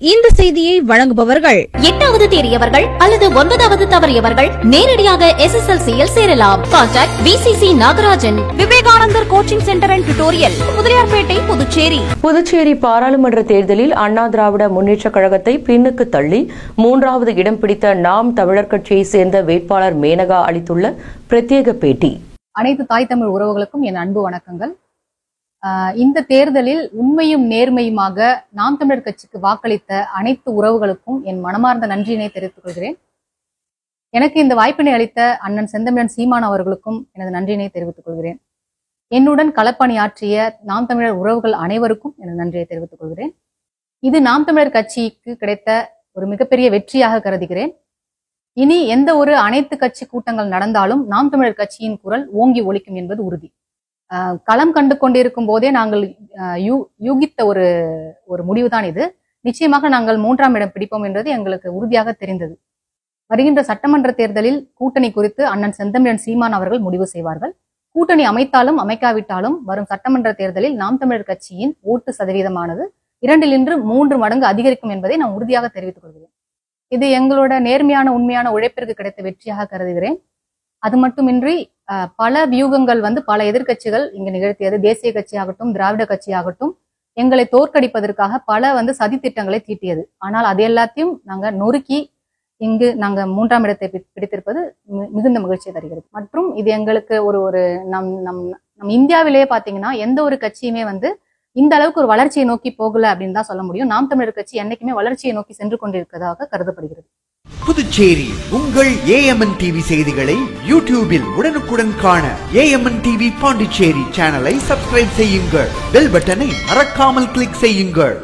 இந்த செய்தியை வழங்குபவர்கள் 8வது தேறியவர்கள் அல்லது 9வது தவறியவர்கள் நேரடியாக SSLCயில் சேரலாம். Contact VCC Nagarajan, Vivekanandar coaching centre and tutorial, Mudaliarpet, Puducherry. Puducherry பாராளுமன்ற தேர்தலில் அண்ணா திராவிட முன்னேற்றக் கழகத்தை பின்னுக்கு தள்ளி 3வது இடம் பிடித்த நாம் தமிழர் கட்சியை சேர்ந்த வேட்பாளர் மேனகா அளித்துள்ள பிரத்யேக பேட்டி. அனைத்து தாய் தமிழ் உறவுகளுக்கும் என் அன்பு வணக்கங்கள். இந்த தேர்தலில் உண்மையும் நேர்மையுமாக நாம் தமிழர் கட்சிக்கு வாக்களித்த அனைத்து உறவுகளுக்கும் என் மனமார்ந்த நன்றியினை தெரிவித்துக் கொள்கிறேன். எனக்கு இந்த வாய்ப்பினை அளித்த அண்ணன் செந்தமிழன் சீமான் அவர்களுக்கும் எனது நன்றியினை தெரிவித்துக் கொள்கிறேன். என்னுடன் களப்பணியாற்றிய நாம் தமிழர் உறவுகள் அனைவருக்கும் எனது நன்றியை தெரிவித்துக் கொள்கிறேன். இது நாம் தமிழர் கட்சிக்கு கிடைத்த ஒரு மிகப்பெரிய வெற்றியாக கருதுகிறேன். இனி எந்த ஒரு அனைத்து கட்சி கூட்டங்கள் நடந்தாலும் நாம் தமிழர் கட்சியின் குரல் ஓங்கி ஒலிக்கும் என்பது உறுதி. களம் கண்டு கொண்டிருக்கும் போதே நாங்கள் யூகித்த ஒரு முடிவுதான் இது. நிச்சயமாக நாங்கள் 3ஆம் இடம் பிடிப்போம் என்றது எங்களுக்கு உறுதியாக தெரிந்தது. வருகின்ற சட்டமன்ற தேர்தலில் கூட்டணி குறித்து அண்ணன் செந்தமிழன் சீமான் அவர்கள் முடிவு செய்வார்கள். கூட்டணி அமைத்தாலும் அமைக்காவிட்டாலும் வரும் சட்டமன்ற தேர்தலில் நாம் தமிழர் கட்சியின் ஓட்டு சதவீதமானது 2 மடங்கு அதிகரிக்கும் என்பதை நான் உறுதியாக தெரிவித்துக் கொள்கிறேன். இது எங்களோட நேர்மையான உண்மையான உழைப்பிற்கு கிடைத்த வெற்றியாக கருதுகிறேன். அது மட்டுமின்றி பல வியூகங்கள் பல எதிர்கட்சிகள் இங்கு நிகழ்த்தியது. தேசிய கட்சியாகட்டும், திராவிட கட்சியாகட்டும், எங்களை தோற்கடிப்பதற்காக பல சதி திட்டங்களை தீட்டியது. ஆனால் அது எல்லாத்தையும் நாங்க நொறுக்கி இங்கு நாங்க 3ஆம் இடத்தை பிடித்திருப்பது மிகுந்த மகிழ்ச்சியை தருகிறது. மற்றும் இது எங்களுக்கு ஒரு நம் இந்தியாவிலேயே பாத்தீங்கன்னா எந்த ஒரு கட்சியுமே இந்த அளவுக்கு ஒரு வளர்ச்சியை நோக்கி போகல அப்படின்னு தான் சொல்ல முடியும். நாம் தமிழர் கட்சி என்னைக்குமே வளர்ச்சியை நோக்கி சென்று கொண்டிருக்கிறதாக கருதப்படுகிறது. புதுச்சேரி உங்கள் AMN TV செய்திகளை யூடியூபில் உடனுக்குடன் காண AMN TV பாண்டிச்சேரி சேனலை சப்ஸ்கிரைப் செய்யுங்கள். பெல் பட்டனை மறக்காமல் கிளிக் செய்யுங்கள்.